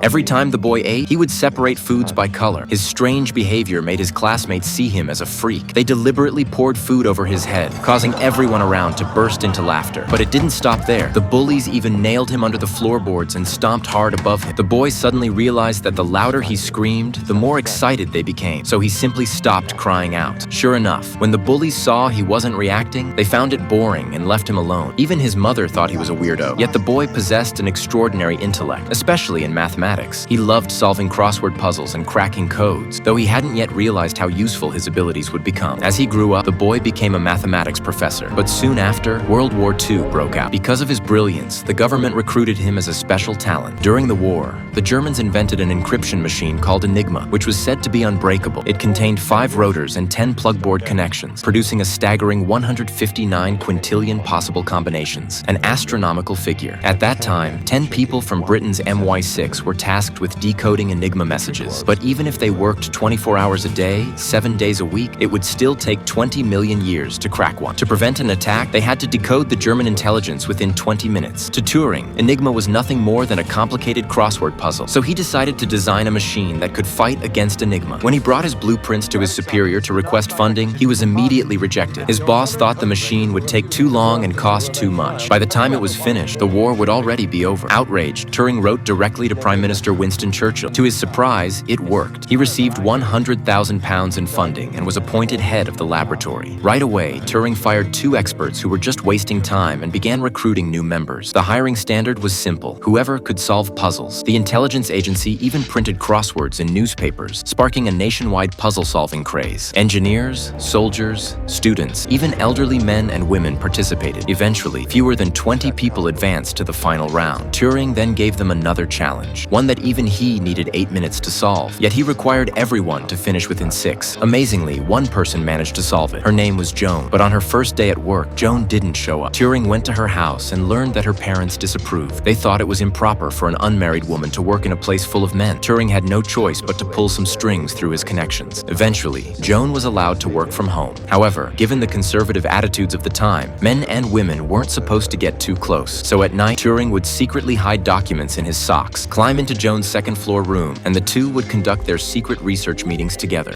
Every time the boy ate, he would separate foods by color. His strange behavior made his classmates see him as a freak. They deliberately poured food over his head, causing everyone around to burst into laughter. But it didn't stop there. The bullies even nailed him under the floorboards and stomped hard above him. The boy suddenly realized that the louder he screamed, the more excited they became, so he simply stopped crying out. Sure enough, when the bullies saw he wasn't reacting, they found it boring and left him alone. Even his mother thought he was a weirdo. Yet the boy possessed an extraordinary intellect, especially in mathematics. He loved solving crossword puzzles and cracking codes, though he hadn't yet realized how useful his abilities would become. As he grew up, the boy became a mathematics professor. But soon after, World War II broke out. Because of his brilliance, the government recruited him as a special talent. During the war, the Germans invented an encryption machine called Enigma, which was said to be unbreakable. It contained 5 rotors and 10 plugboard connections, producing a staggering 159 quintillion possible combinations, an astronomical figure. At that time, 10 people from Britain's MI6 were tasked with decoding Enigma messages. But even if they worked 24 hours a day, 7 days a week, it would still take 20 million years to crack one. To prevent an attack, they had to decode the German intelligence within 20 minutes. To Turing, Enigma was nothing more than a complicated crossword puzzle, so he decided to design a machine that could fight against Enigma. When he brought his blueprints to his superior to request funding, he was immediately rejected. His boss thought the machine would take too long and cost too much. By the time it was finished, the war would already be over. Outraged, Turing wrote directly to Prime Minister Winston Churchill. To his surprise, it worked. He received £100,000 in funding and was appointed head of the laboratory. Right away, Turing fired 2 experts who were just wasting time and began recruiting new members. The hiring standard was simple: whoever could solve puzzles. The intelligence agency even printed crosswords in newspapers, sparking a nationwide puzzle-solving craze. Engineers, soldiers, students, even elderly men and women participated. Eventually, fewer than 20 people advanced to the final round. Turing then gave them another challenge, one that even he needed 8 minutes to solve. Yet he required everyone to finish within 6. Amazingly, one person managed to solve it. Her name was Joan, but on her first day at work, Joan didn't show up. Turing went to her house and learned that her parents disapproved. They thought it was improper for an unmarried woman to work in a place full of men. Turing had no choice but to pull some strings through his connections. Eventually, Joan was allowed to work from home. However, given the conservative attitudes of the time, men and women weren't supposed to get too close. So at night, Turing would secretly hide documents in his socks, climb into Joan's second-floor room, and the two would conduct their secret research meetings together.